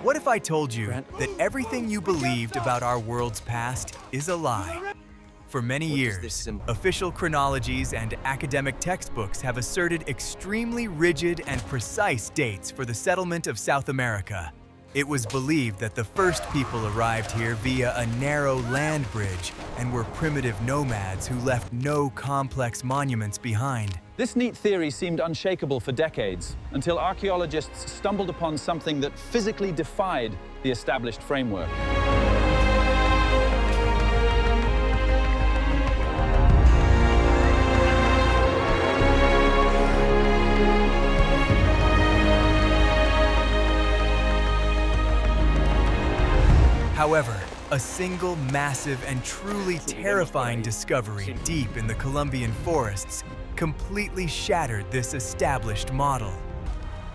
What if I told you that everything you believed about our world's past is a lie? For many years, official chronologies and academic textbooks have asserted extremely rigid and precise dates for the settlement of South America. It was believed that the first people arrived here via a narrow land bridge and were primitive nomads who left no complex monuments behind. This neat theory seemed unshakable for decades, until archaeologists stumbled upon something that physically defied the established framework. However, a single massive and truly terrifying discovery deep in the Colombian forests completely shattered this established model.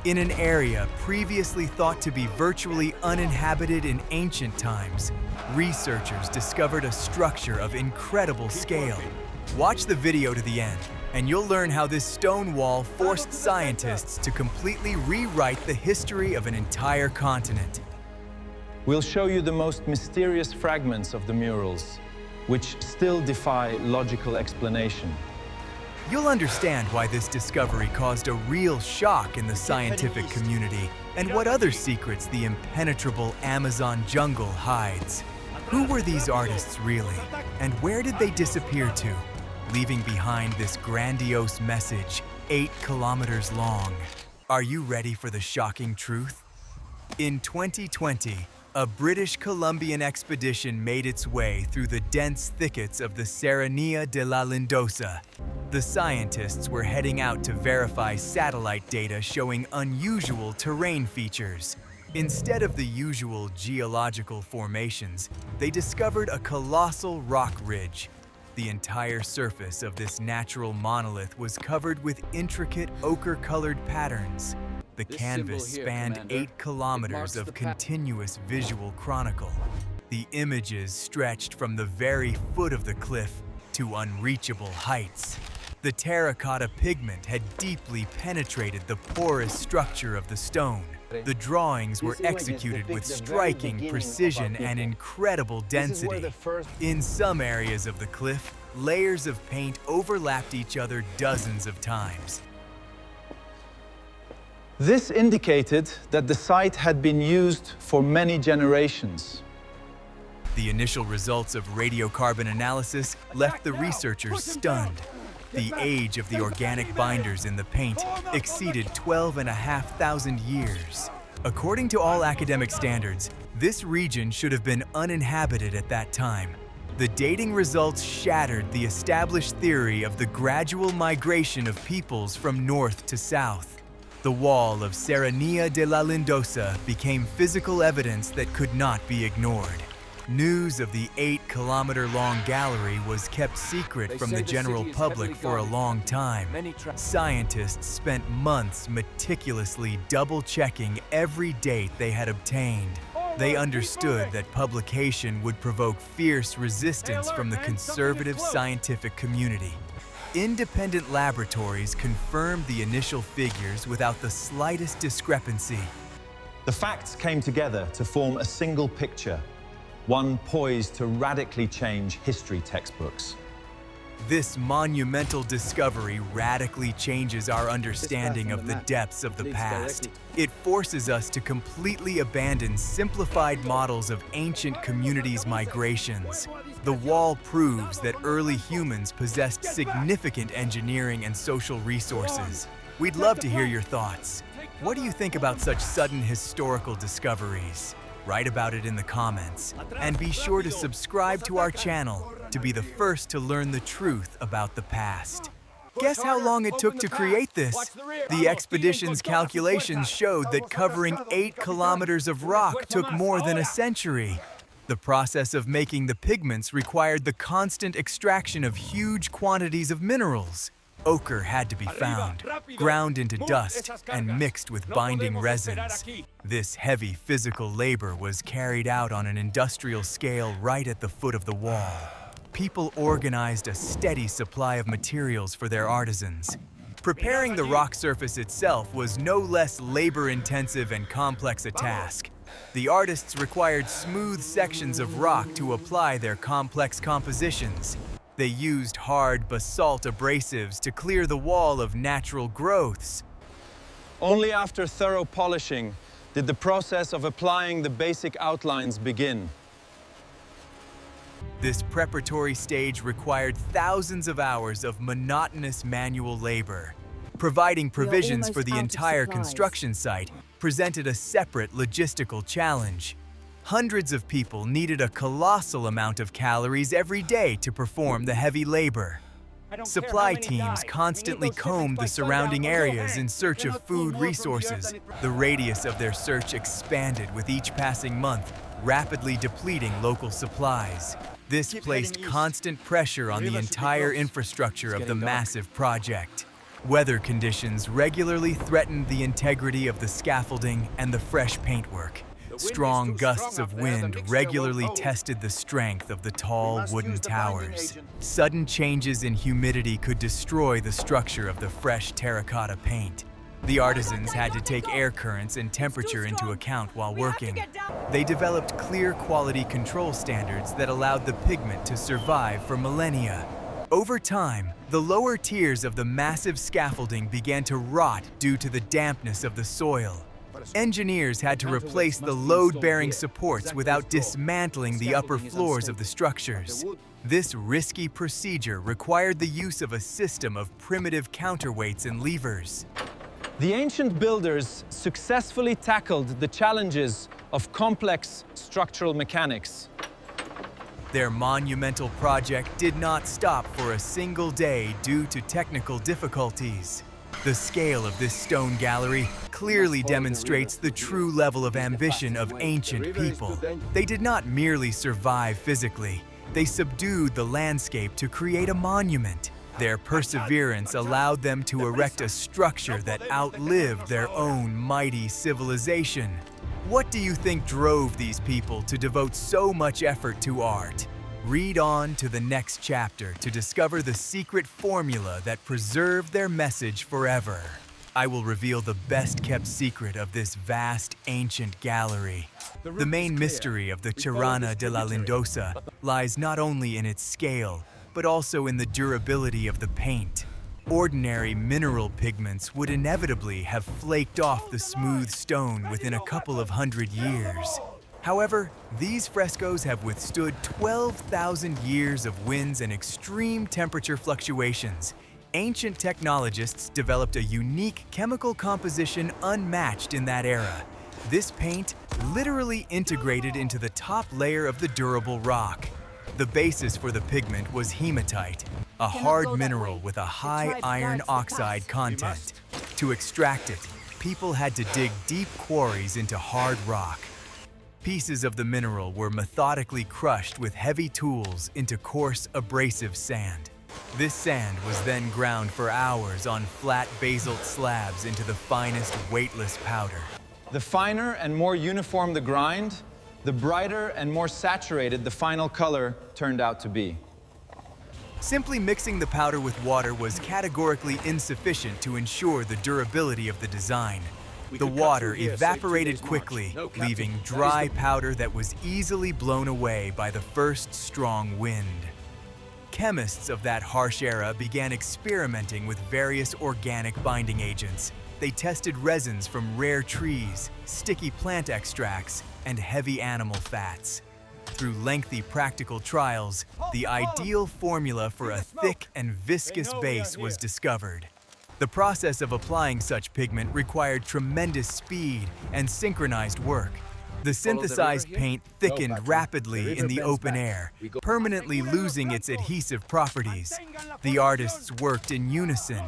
In an area previously thought to be virtually uninhabited in ancient times, researchers discovered a structure of incredible scale. Watch the video to the end, and you'll learn how this stone wall forced scientists to completely rewrite the history of an entire continent. We'll show you the most mysterious fragments of the murals, which still defy logical explanation. You'll understand why this discovery caused a real shock in the scientific community and what other secrets the impenetrable Amazon jungle hides. Who were these artists really, and where did they disappear to, leaving behind this grandiose message 8 kilometers long? Are you ready for the shocking truth? In 2020, a British Columbian expedition made its way through the dense thickets of the Serranía de la Lindosa. The scientists were heading out to verify satellite data showing unusual terrain features. Instead of the usual geological formations, they discovered a colossal rock ridge. The entire surface of this natural monolith was covered with intricate ochre-colored patterns. The canvas spanned 8 kilometers of continuous visual chronicle. The images stretched from the very foot of the cliff to unreachable heights. The terracotta pigment had deeply penetrated the porous structure of the stone. The drawings were executed with striking precision and incredible density. In some areas of the cliff, layers of paint overlapped each other dozens of times. This indicated that the site had been used for many generations. The initial results of radiocarbon analysis left the researchers stunned. The age of the organic binders in the paint exceeded 12,500 years. According to all academic standards, this region should have been uninhabited at that time. The dating results shattered the established theory of the gradual migration of peoples from north to south. The wall of Serranía de la Lindosa became physical evidence that could not be ignored. News of the 8-kilometer-long gallery was kept secret from the general public for a long time. Scientists spent months meticulously double-checking every date they had obtained. They understood that publication would provoke fierce resistance from the conservative scientific community. Independent laboratories confirmed the initial figures without the slightest discrepancy. The facts came together to form a single picture, one poised to radically change history textbooks. This monumental discovery radically changes our understanding of the depths of the past. It forces us to completely abandon simplified models of ancient communities' migrations. The wall proves that early humans possessed significant engineering and social resources. We'd love to hear your thoughts. What do you think about such sudden historical discoveries? Write about it in the comments. And be sure to subscribe to our channel to be the first to learn the truth about the past. Guess how long it took to create this? The expedition's calculations showed that covering 8 kilometers of rock took more than a century. The process of making the pigments required the constant extraction of huge quantities of minerals. Ochre had to be found, ground into dust, and mixed with binding resins. This heavy physical labor was carried out on an industrial scale right at the foot of the wall. People organized a steady supply of materials for their artisans. Preparing the rock surface itself was no less labor-intensive and complex a task. The artists required smooth sections of rock to apply their complex compositions. They used hard basalt abrasives to clear the wall of natural growths. Only after thorough polishing did the process of applying the basic outlines begin. This preparatory stage required thousands of hours of monotonous manual labor. Providing provisions for the entire construction site presented a separate logistical challenge. Hundreds of people needed a colossal amount of calories every day to perform the heavy labor. Supply teams constantly combed the surrounding areas in search of food resources. The radius of their search expanded with each passing month, rapidly depleting local supplies. This placed constant pressure on the entire infrastructure of the massive project. Weather conditions regularly threatened the integrity of the scaffolding and the fresh paintwork. Strong gusts of wind regularly tested the strength of the tall wooden towers. Sudden changes in humidity could destroy the structure of the fresh terracotta paint. The artisans had to take air currents and temperature into account while working. They developed clear quality control standards that allowed the pigment to survive for millennia. Over time, the lower tiers of the massive scaffolding began to rot due to the dampness of the soil. Engineers had to replace the load-bearing supports without dismantling the upper floors of the structures. This risky procedure required the use of a system of primitive counterweights and levers. The ancient builders successfully tackled the challenges of complex structural mechanics. Their monumental project did not stop for a single day due to technical difficulties. The scale of this stone gallery clearly demonstrates the true level of ambition of ancient people. They did not merely survive physically, they subdued the landscape to create a monument. Their perseverance allowed them to erect a structure that outlived their own mighty civilization. What do you think drove these people to devote so much effort to art? Read on to the next chapter to discover the secret formula that preserved their message forever. I will reveal the best-kept secret of this vast, ancient gallery. The main mystery of the Serranía de la Lindosa lies not only in its scale, but also in the durability of the paint. Ordinary mineral pigments would inevitably have flaked off the smooth stone within a couple of hundred years. However, these frescoes have withstood 12,000 years of winds and extreme temperature fluctuations. Ancient technologists developed a unique chemical composition unmatched in that era. This paint literally integrated into the top layer of the durable rock. The basis for the pigment was hematite, a hard mineral with a high iron oxide content. To extract it, people had to dig deep quarries into hard rock. Pieces of the mineral were methodically crushed with heavy tools into coarse, abrasive sand. This sand was then ground for hours on flat basalt slabs into the finest, weightless powder. The finer and more uniform the grind, the brighter and more saturated the final color turned out to be. Simply mixing the powder with water was categorically insufficient to ensure the durability of the design. The water evaporated quickly, leaving dry powder that was easily blown away by the first strong wind. Chemists of that harsh era began experimenting with various organic binding agents. They tested resins from rare trees, sticky plant extracts, and heavy animal fats. Through lengthy practical trials, the ideal formula for a thick and viscous base was discovered. The process of applying such pigment required tremendous speed and synchronized work. The synthesized paint thickened rapidly in the open air, permanently losing its adhesive properties. The artists worked in unison,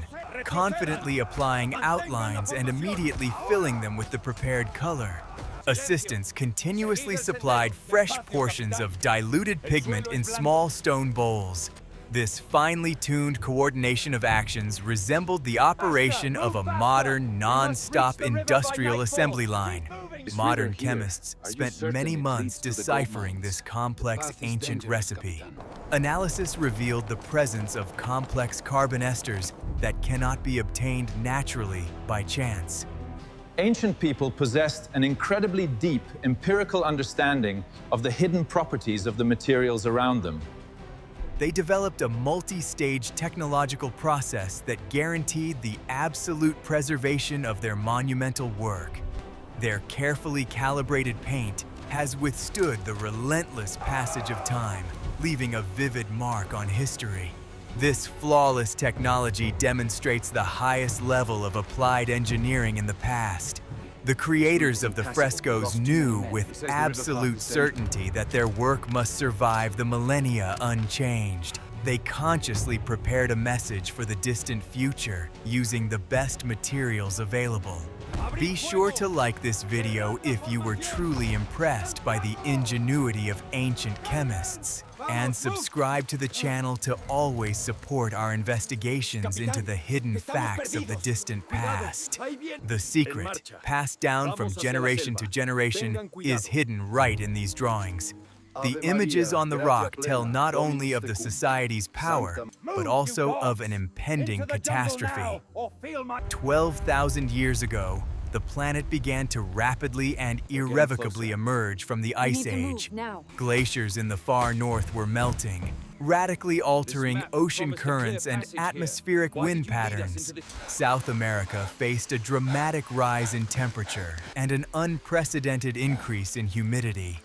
confidently applying outlines and immediately filling them with the prepared color. Assistants continuously supplied fresh portions of diluted pigment in small stone bowls. This finely tuned coordination of actions resembled the operation of a modern, non-stop industrial assembly line. Modern chemists spent many months deciphering this complex ancient recipe. Analysis revealed the presence of complex carbon esters that cannot be obtained naturally by chance. Ancient people possessed an incredibly deep empirical understanding of the hidden properties of the materials around them. They developed a multi-stage technological process that guaranteed the absolute preservation of their monumental work. Their carefully calibrated paint has withstood the relentless passage of time, leaving a vivid mark on history. This flawless technology demonstrates the highest level of applied engineering in the past. The creators of the frescoes knew with absolute certainty that their work must survive the millennia unchanged. They consciously prepared a message for the distant future using the best materials available. Be sure to like this video if you were truly impressed by the ingenuity of ancient chemists, and subscribe to the channel to always support our investigations into the hidden facts of the distant past. The secret, passed down from generation to generation, is hidden right in these drawings. The images on the rock tell not only of the society's power, but also of an impending catastrophe. 12,000 years ago, the planet began to rapidly and irrevocably emerge from the Ice Age. Glaciers in the far north were melting, radically altering ocean currents and atmospheric wind patterns. South America faced a dramatic rise in temperature and an unprecedented increase in humidity.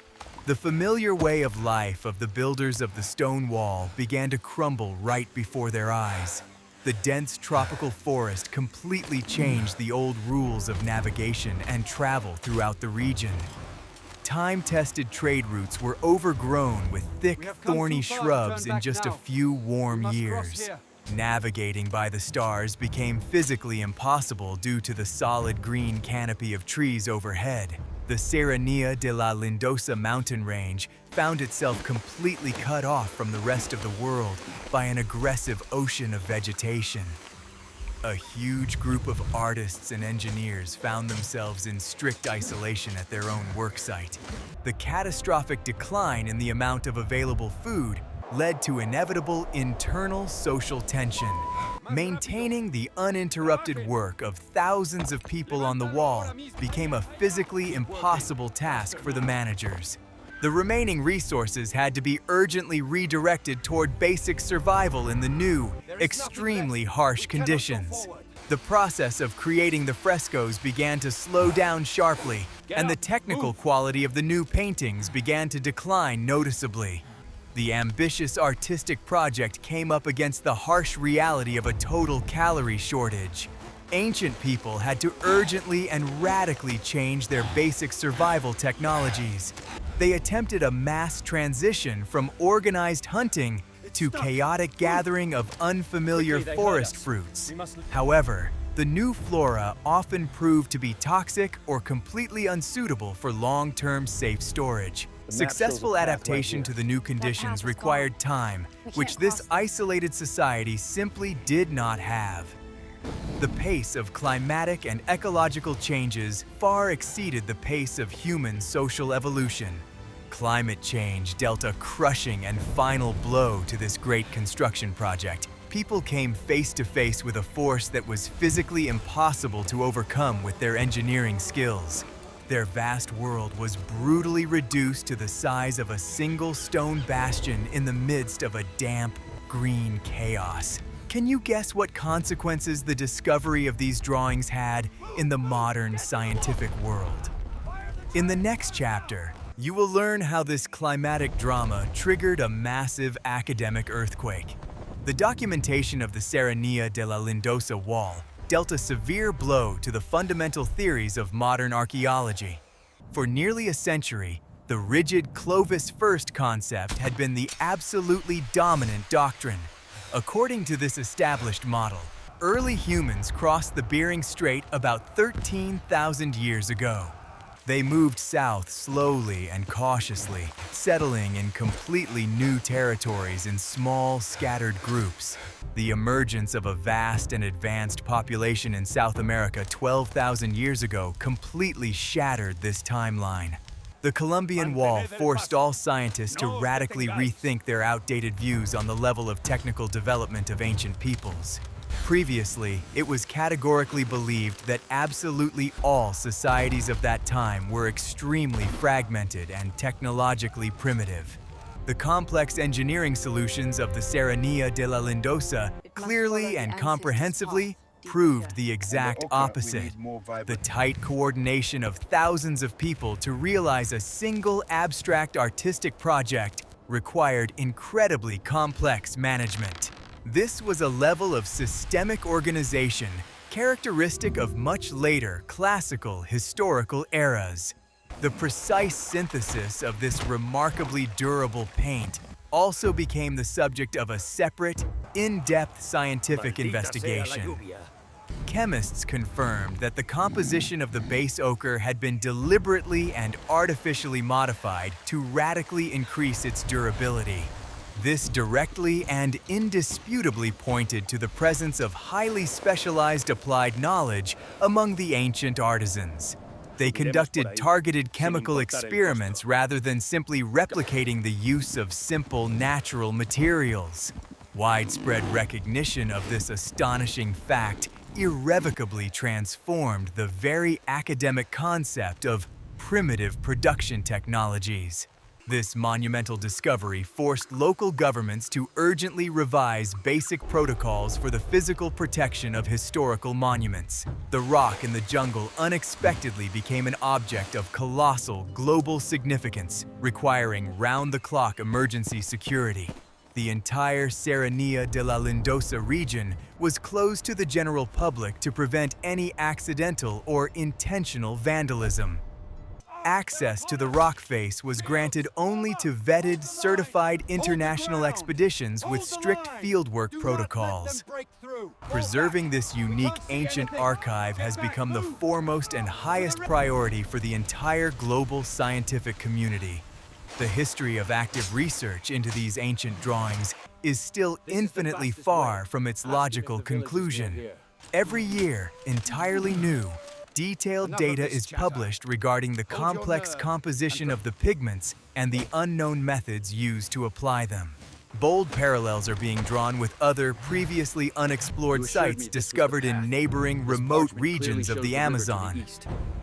The familiar way of life of the builders of the stone wall began to crumble right before their eyes. The dense tropical forest completely changed the old rules of navigation and travel throughout the region. Time-tested trade routes were overgrown with thick, thorny shrubs in just a few warm years. Navigating by the stars became physically impossible due to the solid green canopy of trees overhead. The Serranía de la Lindosa mountain range found itself completely cut off from the rest of the world by an aggressive ocean of vegetation. A huge group of artists and engineers found themselves in strict isolation at their own worksite. The catastrophic decline in the amount of available food led to inevitable internal social tension. Maintaining the uninterrupted work of thousands of people on the wall became a physically impossible task for the managers. The remaining resources had to be urgently redirected toward basic survival in the new, extremely harsh conditions. The process of creating the frescoes began to slow down sharply, and the technical quality of the new paintings began to decline noticeably. The ambitious artistic project came up against the harsh reality of a total calorie shortage. Ancient people had to urgently and radically change their basic survival technologies. They attempted a mass transition from organized hunting to chaotic gathering of unfamiliar forest fruits. However, the new flora often proved to be toxic or completely unsuitable for long-term safe storage. Successful adaptation to the new conditions required time, which this isolated society simply did not have. The pace of climatic and ecological changes far exceeded the pace of human social evolution. Climate change dealt a crushing and final blow to this great construction project. People came face to face with a force that was physically impossible to overcome with their engineering skills. Their vast world was brutally reduced to the size of a single stone bastion in the midst of a damp, green chaos. Can you guess what consequences the discovery of these drawings had in the modern scientific world? In the next chapter, you will learn how this climatic drama triggered a massive academic earthquake. The documentation of the Serranía de la Lindosa wall dealt a severe blow to the fundamental theories of modern archaeology. For nearly a century, the rigid Clovis first concept had been the absolutely dominant doctrine. According to this established model, early humans crossed the Bering Strait about 13,000 years ago. They moved south slowly and cautiously, settling in completely new territories in small, scattered groups. The emergence of a vast and advanced population in South America 12,000 years ago completely shattered this timeline. The Columbian Wall forced all scientists to radically rethink their outdated views on the level of technical development of ancient peoples. Previously, it was categorically believed that absolutely all societies of that time were extremely fragmented and technologically primitive. The complex engineering solutions of the Serranía de la Lindosa clearly and comprehensively proved the exact opposite. The tight coordination of thousands of people to realize a single abstract artistic project required incredibly complex management. This was a level of systemic organization characteristic of much later classical historical eras. The precise synthesis of this remarkably durable paint also became the subject of a separate, in-depth scientific investigation. Chemists confirmed that the composition of the base ochre had been deliberately and artificially modified to radically increase its durability. This directly and indisputably pointed to the presence of highly specialized applied knowledge among the ancient artisans. They conducted targeted chemical experiments rather than simply replicating the use of simple natural materials. Widespread recognition of this astonishing fact irrevocably transformed the very academic concept of primitive production technologies. This monumental discovery forced local governments to urgently revise basic protocols for the physical protection of historical monuments. The rock in the jungle unexpectedly became an object of colossal global significance, requiring round-the-clock emergency security. The entire Serranía de la Lindosa region was closed to the general public to prevent any accidental or intentional vandalism. Access to the rock face was granted only to vetted, certified international expeditions with strict fieldwork protocols. Preserving this unique ancient archive has become the foremost and highest priority for the entire global scientific community. The history of active research into these ancient drawings is still infinitely far from its logical conclusion. Every year, entirely new, detailed data is published regarding the complex composition of the pigments and the unknown methods used to apply them. Bold parallels are being drawn with other previously unexplored sites discovered in neighboring remote regions of the Amazon.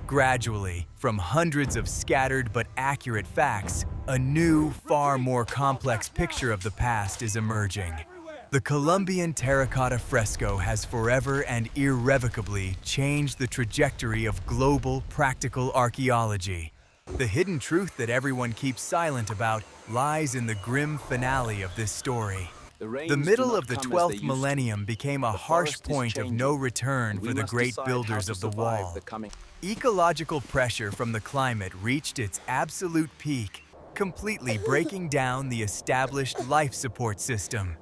Gradually, from hundreds of scattered but accurate facts, a new, far more complex picture of the past is emerging. The Colombian terracotta fresco has forever and irrevocably changed the trajectory of global practical archaeology. The hidden truth that everyone keeps silent about lies in the grim finale of this story. The middle of the 12th millennium became a harsh point of no return for the great builders of the wall. Ecological pressure from the climate reached its absolute peak, completely breaking down the established life support system.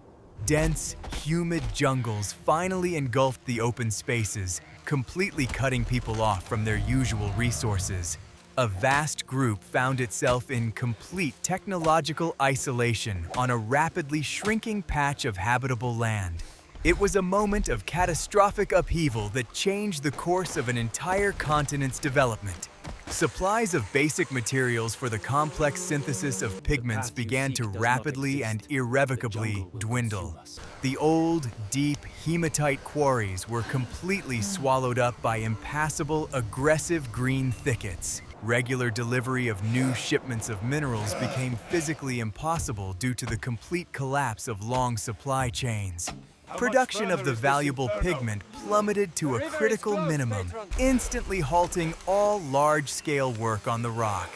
Dense, humid jungles finally engulfed the open spaces, completely cutting people off from their usual resources. A vast group found itself in complete technological isolation on a rapidly shrinking patch of habitable land. It was a moment of catastrophic upheaval that changed the course of an entire continent's development. Supplies of basic materials for the complex synthesis of pigments began to rapidly and irrevocably dwindle. The old, deep hematite quarries were completely swallowed up by impassable, aggressive green thickets. Regular delivery of new shipments of minerals became physically impossible due to the complete collapse of long supply chains. Production of the valuable pigment plummeted to a critical minimum, instantly halting all large-scale work on the rock.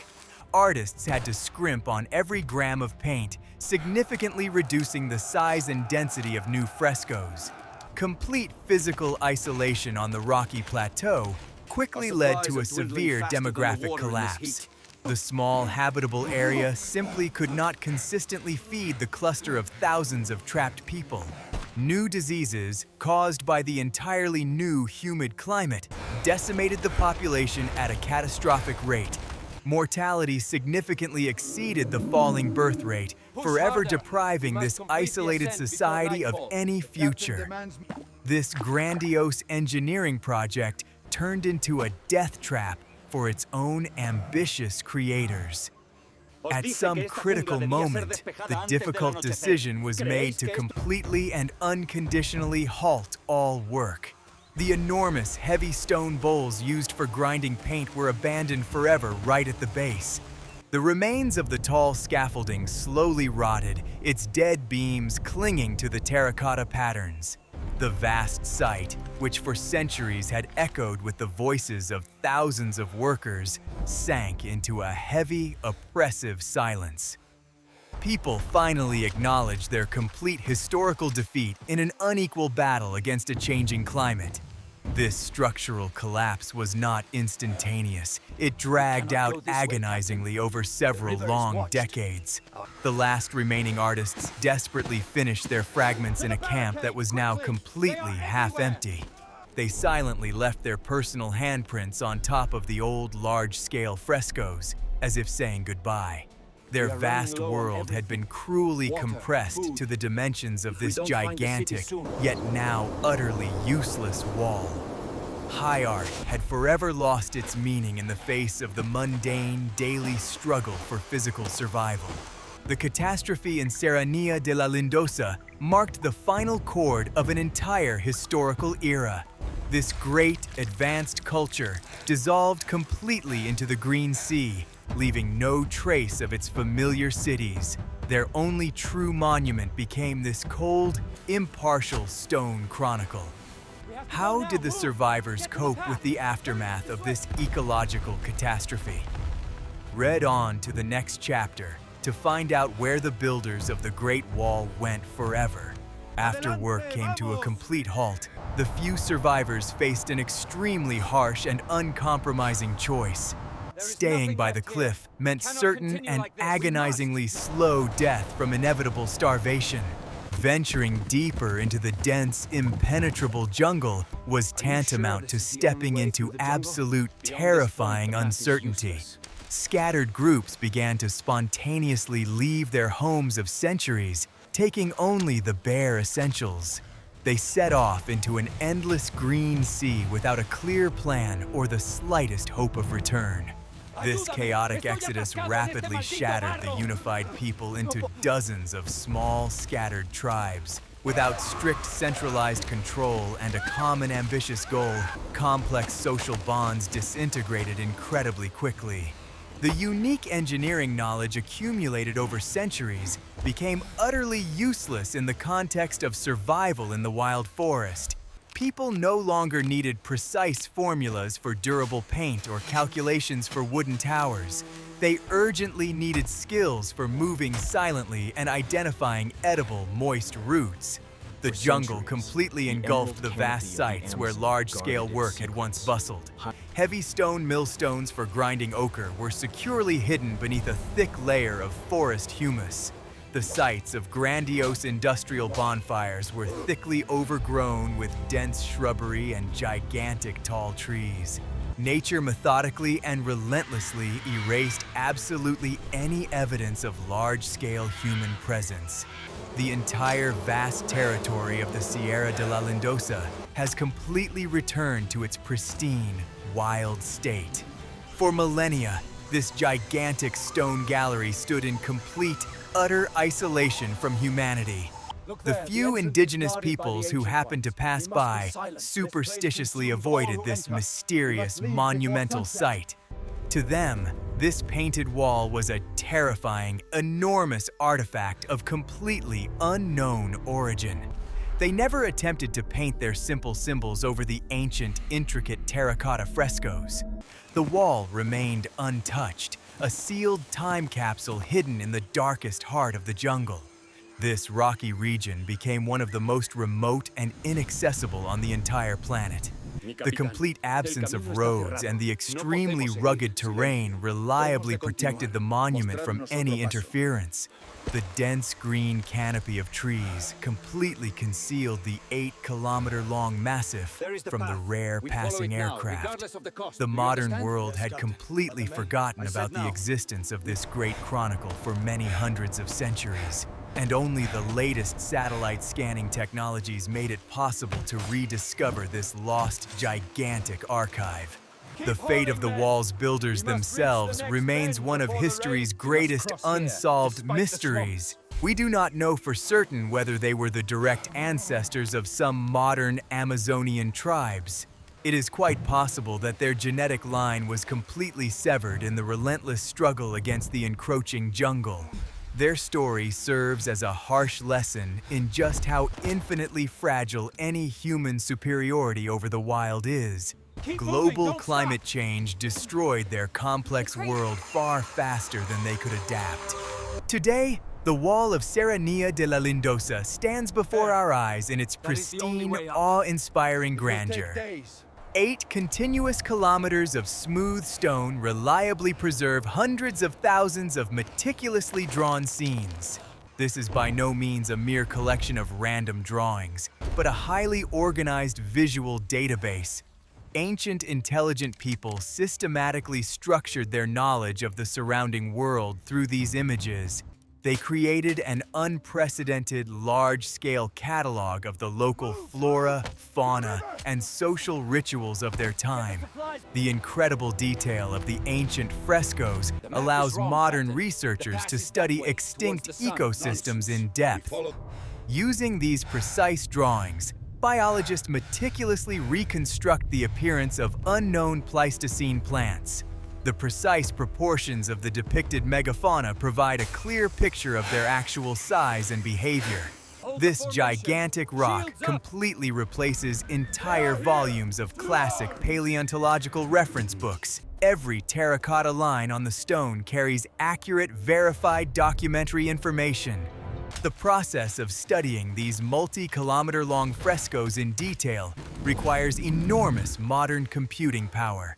Artists had to scrimp on every gram of paint, significantly reducing the size and density of new frescoes. Complete physical isolation on the rocky plateau quickly led to a severe demographic collapse. The small habitable area simply could not consistently feed the cluster of thousands of trapped people. New diseases, caused by the entirely new humid climate, decimated the population at a catastrophic rate. Mortality significantly exceeded the falling birth rate, forever depriving this isolated society of any future. This grandiose engineering project turned into a death trap for its own ambitious creators. At some critical moment, the difficult decision was made to completely and unconditionally halt all work. The enormous, heavy stone bowls used for grinding paint were abandoned forever right at the base. The remains of the tall scaffolding slowly rotted, its dead beams clinging to the terracotta patterns. The vast site, which for centuries had echoed with the voices of thousands of workers, sank into a heavy, oppressive silence. People finally acknowledged their complete historical defeat in an unequal battle against a changing climate. This structural collapse was not instantaneous. It dragged out agonizingly over several long decades. The last remaining artists desperately finished their fragments in a camp that was now completely half-empty. They silently left their personal handprints on top of the old large-scale frescoes, as if saying goodbye. Their vast world had been cruelly compressed to the dimensions of this gigantic, yet now utterly useless wall. High art had forever lost its meaning in the face of the mundane, daily struggle for physical survival. The catastrophe in Serranía de la Lindosa marked the final chord of an entire historical era. This great, advanced culture dissolved completely into the green sea, leaving no trace of its familiar cities. Their only true monument became this cold, impartial stone chronicle. How did the survivors cope with the aftermath of this ecological catastrophe? Read on to the next chapter to find out where the builders of the Great Wall went forever. After work came to a complete halt, the few survivors faced an extremely harsh and uncompromising choice. Staying by the cliff meant certain and agonizingly slow death from inevitable starvation. Venturing deeper into the dense, impenetrable jungle was tantamount to stepping into absolute terrifying uncertainty. Scattered groups began to spontaneously leave their homes of centuries, taking only the bare essentials. They set off into an endless green sea without a clear plan or the slightest hope of return. This chaotic exodus rapidly shattered the unified people into dozens of small, scattered tribes. Without strict centralized control and a common ambitious goal, complex social bonds disintegrated incredibly quickly. The unique engineering knowledge accumulated over centuries became utterly useless in the context of survival in the wild forest. People no longer needed precise formulas for durable paint or calculations for wooden towers. They urgently needed skills for moving silently and identifying edible, moist roots. The jungle completely engulfed the vast sites where large-scale work had once bustled. Heavy stone millstones for grinding ochre were securely hidden beneath a thick layer of forest humus. The sites of grandiose industrial bonfires were thickly overgrown with dense shrubbery and gigantic tall trees. Nature methodically and relentlessly erased absolutely any evidence of large-scale human presence. The entire vast territory of the Sierra de la Lindosa has completely returned to its pristine, wild state. For millennia, this gigantic stone gallery stood in complete, utter isolation from humanity. The few indigenous peoples who happened to pass by superstitiously avoided this mysterious, monumental site. To them, this painted wall was a terrifying, enormous artifact of completely unknown origin. They never attempted to paint their simple symbols over the ancient, intricate terracotta frescoes. The wall remained untouched, a sealed time capsule hidden in the darkest heart of the jungle. This rocky region became one of the most remote and inaccessible on the entire planet. The complete absence of roads and the extremely rugged terrain reliably protected the monument from any interference. The dense green canopy of trees completely concealed the 8-kilometer-long massif from the rare passing aircraft. The modern world had completely forgotten about the existence of this great chronicle for many hundreds of centuries, and only the latest satellite scanning technologies made it possible to rediscover this lost, gigantic archive. The fate of the wall's builders themselves remains one of history's greatest unsolved mysteries. We do not know for certain whether they were the direct ancestors of some modern Amazonian tribes. It is quite possible that their genetic line was completely severed in the relentless struggle against the encroaching jungle. Their story serves as a harsh lesson in just how infinitely fragile any human superiority over the wild is. Global climate change destroyed their complex world far faster than they could adapt. Today, the wall of Serranía de la Lindosa stands before our eyes in its pristine, awe-inspiring grandeur. 8 continuous kilometers of smooth stone reliably preserve hundreds of thousands of meticulously drawn scenes. This is by no means a mere collection of random drawings, but a highly organized visual database. Ancient intelligent people systematically structured their knowledge of the surrounding world through these images. They created an unprecedented large-scale catalog of the local flora, fauna, and social rituals of their time. The incredible detail of the ancient frescoes allows modern researchers to study extinct ecosystems in depth. Using these precise drawings, biologists meticulously reconstruct the appearance of unknown Pleistocene plants. The precise proportions of the depicted megafauna provide a clear picture of their actual size and behavior. This gigantic rock completely replaces entire volumes of classic paleontological reference books. Every terracotta line on the stone carries accurate, verified documentary information. The process of studying these multi-kilometer-long frescoes in detail requires enormous modern computing power.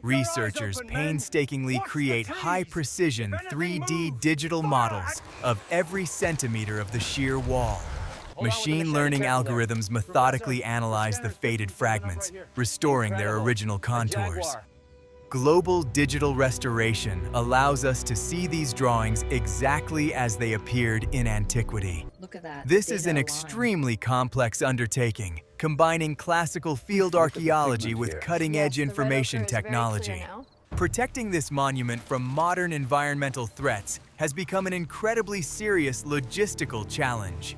Researchers painstakingly create high-precision 3D digital models of every centimeter of the sheer wall. Machine learning algorithms methodically analyze the faded fragments, restoring their original contours. Global digital restoration allows us to see these drawings exactly as they appeared in antiquity. Look at that. This is an extremely complex undertaking, combining classical field archaeology with cutting-edge information technology. Protecting this monument from modern environmental threats has become an incredibly serious logistical challenge.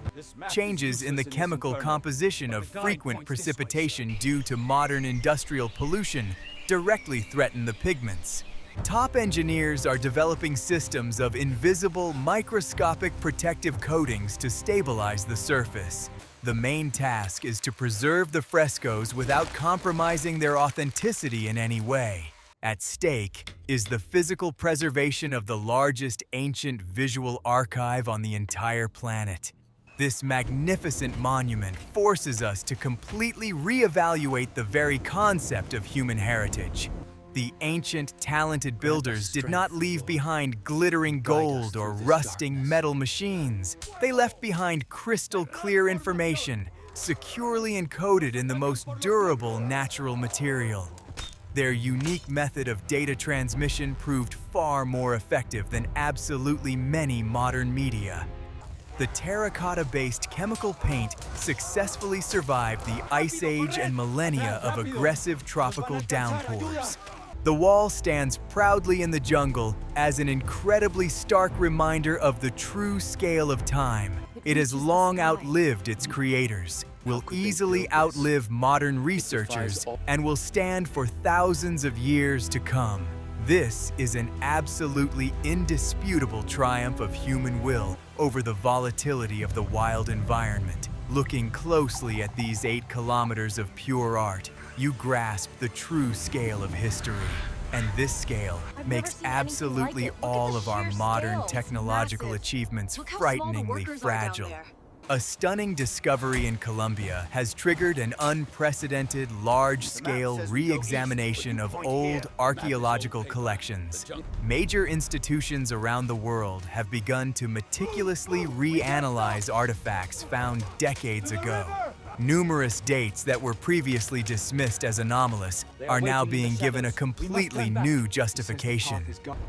Changes in the chemical composition of frequent precipitation due to modern industrial pollution directly threaten the pigments. Top engineers are developing systems of invisible, microscopic protective coatings to stabilize the surface. The main task is to preserve the frescoes without compromising their authenticity in any way. At stake is the physical preservation of the largest ancient visual archive on the entire planet. This magnificent monument forces us to completely reevaluate the very concept of human heritage. The ancient, talented builders did not leave behind glittering gold or rusting metal machines. They left behind crystal-clear information, securely encoded in the most durable natural material. Their unique method of data transmission proved far more effective than absolutely many modern media. The terracotta-based chemical paint successfully survived the Ice Age and millennia of aggressive tropical downpours. The wall stands proudly in the jungle as an incredibly stark reminder of the true scale of time. It has long outlived its creators, will easily outlive modern researchers, and will stand for thousands of years to come. This is an absolutely indisputable triumph of human will over the volatility of the wild environment. Looking closely at these 8 kilometers of pure art, you grasp the true scale of history. And this scale makes absolutely all of our modern technological achievements frighteningly fragile. A stunning discovery in Colombia has triggered an unprecedented large-scale re-examination of old archaeological collections. Major institutions around the world have begun to meticulously reanalyze artifacts found decades ago. Numerous dates that were previously dismissed as anomalous are now being given a completely new justification.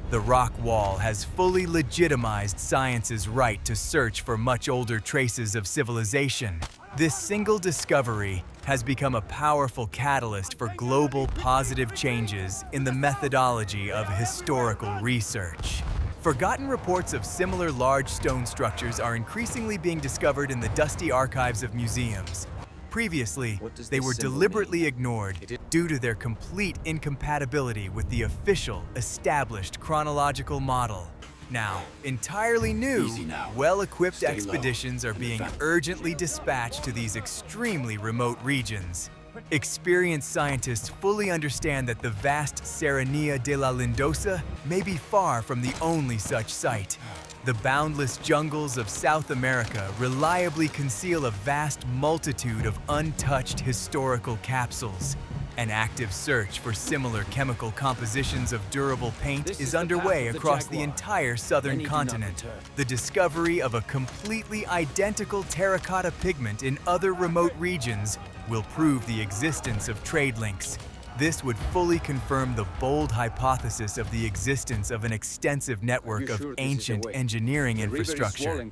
The rock wall has fully legitimized science's right to search for much older traces of civilization. This single discovery has become a powerful catalyst for global positive changes in the methodology of historical research. Forgotten reports of similar large stone structures are increasingly being discovered in the dusty archives of museums. Previously, they were deliberately ignored due to their complete incompatibility with the official, established chronological model. Now, entirely new, well-equipped expeditions are being urgently dispatched to these extremely remote regions. Experienced scientists fully understand that the vast Serranía de la Lindosa may be far from the only such site. The boundless jungles of South America reliably conceal a vast multitude of untouched historical capsules. An active search for similar chemical compositions of durable paint is underway across the entire southern continent. The discovery of a completely identical terracotta pigment in other remote regions will prove the existence of trade links. This would fully confirm the bold hypothesis of the existence of an extensive network of ancient engineering infrastructure.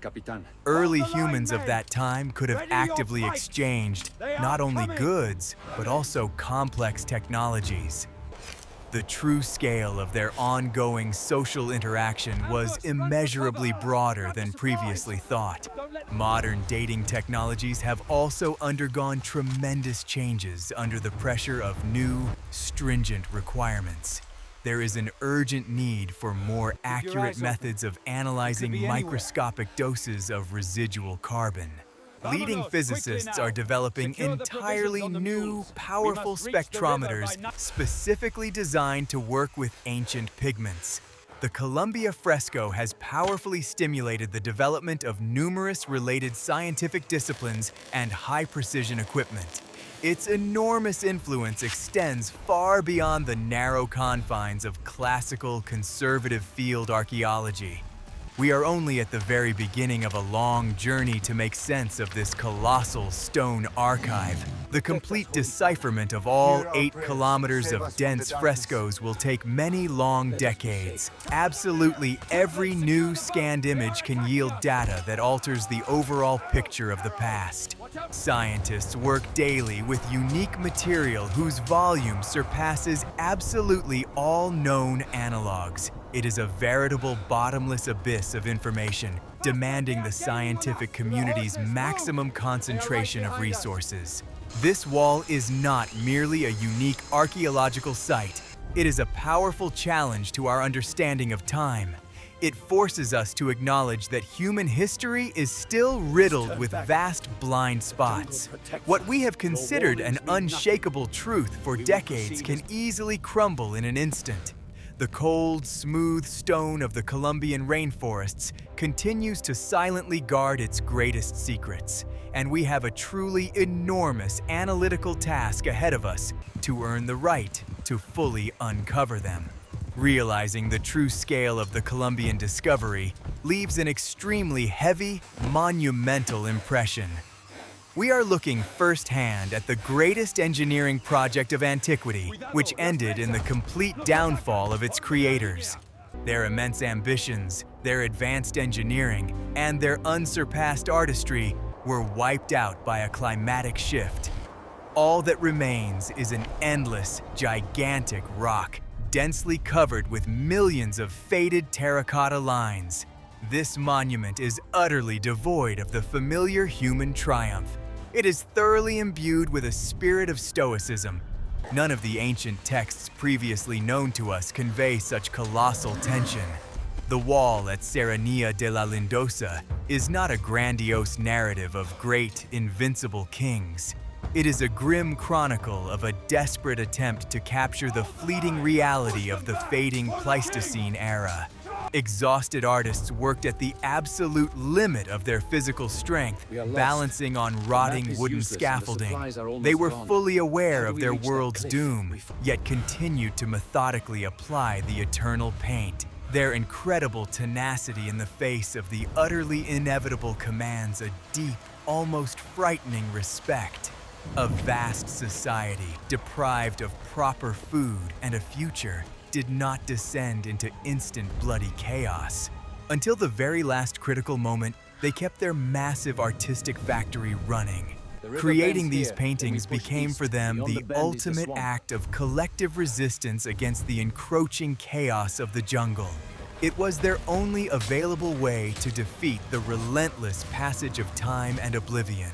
Early humans of that time could have actively exchanged not only goods, but also complex technologies. The true scale of their ongoing social interaction was immeasurably broader than previously thought. Modern dating technologies have also undergone tremendous changes under the pressure of new, stringent requirements. There is an urgent need for more accurate methods of analyzing microscopic doses of residual carbon. Leading physicists are developing entirely new, powerful spectrometers specifically designed to work with ancient pigments. The Columbia fresco has powerfully stimulated the development of numerous related scientific disciplines and high-precision equipment. Its enormous influence extends far beyond the narrow confines of classical, conservative field archaeology. We are only at the very beginning of a long journey to make sense of this colossal stone archive. The complete decipherment of all 8 kilometers of dense frescoes will take many long decades. Absolutely every new scanned image can yield data that alters the overall picture of the past. Scientists work daily with unique material whose volume surpasses absolutely all known analogs. It is a veritable bottomless abyss of information, demanding the scientific community's maximum concentration of resources. This wall is not merely a unique archaeological site. It is a powerful challenge to our understanding of time. It forces us to acknowledge that human history is still riddled with vast blind spots. What we have considered an unshakable truth for decades can easily crumble in an instant. The cold, smooth stone of the Colombian rainforests continues to silently guard its greatest secrets, and we have a truly enormous analytical task ahead of us to earn the right to fully uncover them. Realizing the true scale of the Colombian discovery leaves an extremely heavy, monumental impression. We are looking firsthand at the greatest engineering project of antiquity, which ended in the complete downfall of its creators. Their immense ambitions, their advanced engineering, and their unsurpassed artistry were wiped out by a climatic shift. All that remains is an endless, gigantic rock, densely covered with millions of faded terracotta lines. This monument is utterly devoid of the familiar human triumph. It is thoroughly imbued with a spirit of stoicism. None of the ancient texts previously known to us convey such colossal tension. The wall at Serranía de la Lindosa is not a grandiose narrative of great, invincible kings. It is a grim chronicle of a desperate attempt to capture the fleeting reality of the fading Pleistocene era. Exhausted artists worked at the absolute limit of their physical strength, balancing on rotting wooden scaffolding. They were fully aware of their world's doom, yet continued to methodically apply the eternal paint. Their incredible tenacity in the face of the utterly inevitable commands a deep, almost frightening respect. A vast society, deprived of proper food and a future, did not descend into instant bloody chaos. Until the very last critical moment, they kept their massive artistic factory running. Creating these paintings became for them the ultimate act of collective resistance against the encroaching chaos of the jungle. It was their only available way to defeat the relentless passage of time and oblivion.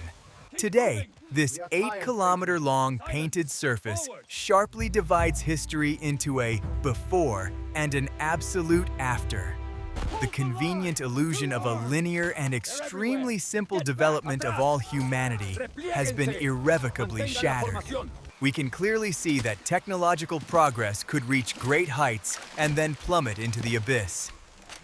Today, this 8-kilometer-long painted surface sharply divides history into a before and an absolute after. The convenient illusion of a linear and extremely simple development of all humanity has been irrevocably shattered. We can clearly see that technological progress could reach great heights and then plummet into the abyss.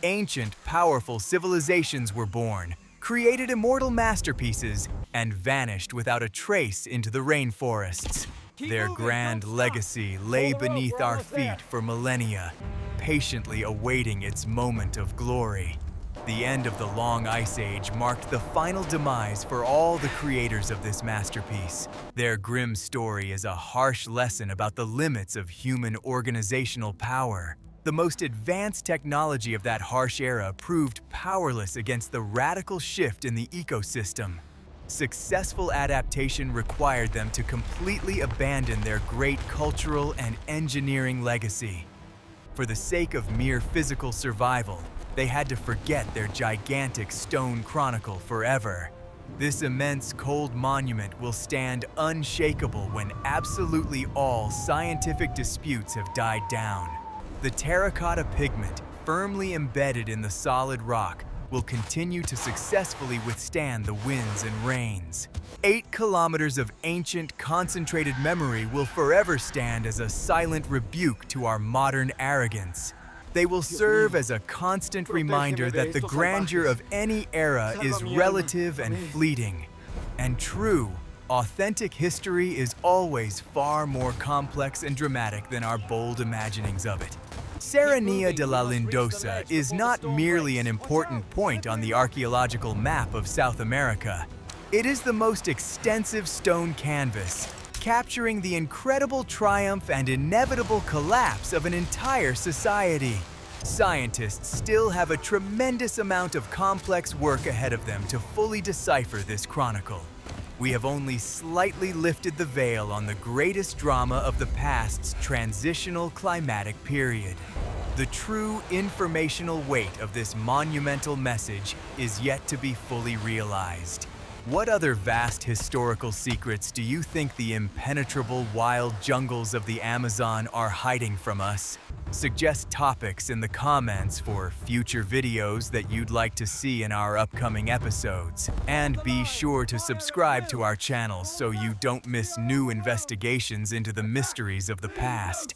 Ancient, powerful civilizations were born, created immortal masterpieces, and vanished without a trace into the rainforests. Their grand legacy lay beneath our feet for millennia, patiently awaiting its moment of glory. The end of the Long Ice Age marked the final demise for all the creators of this masterpiece. Their grim story is a harsh lesson about the limits of human organizational power. The most advanced technology of that harsh era proved powerless against the radical shift in the ecosystem. Successful adaptation required them to completely abandon their great cultural and engineering legacy. For the sake of mere physical survival, they had to forget their gigantic stone chronicle forever. This immense cold monument will stand unshakable when absolutely all scientific disputes have died down. The terracotta pigment, firmly embedded in the solid rock, will continue to successfully withstand the winds and rains. 8 kilometers of ancient, concentrated memory will forever stand as a silent rebuke to our modern arrogance. They will serve as a constant reminder that the grandeur of any era is relative and fleeting. And true, authentic history is always far more complex and dramatic than our bold imaginings of it. Serranía de la Lindosa is not merely an important point on the archaeological map of South America. It is the most extensive stone canvas, capturing the incredible triumph and inevitable collapse of an entire society. Scientists still have a tremendous amount of complex work ahead of them to fully decipher this chronicle. We have only slightly lifted the veil on the greatest drama of the past's transitional climatic period. The true informational weight of this monumental message is yet to be fully realized. What other vast historical secrets do you think the impenetrable wild jungles of the Amazon are hiding from us? Suggest topics in the comments for future videos that you'd like to see in our upcoming episodes. And be sure to subscribe to our channel so you don't miss new investigations into the mysteries of the past.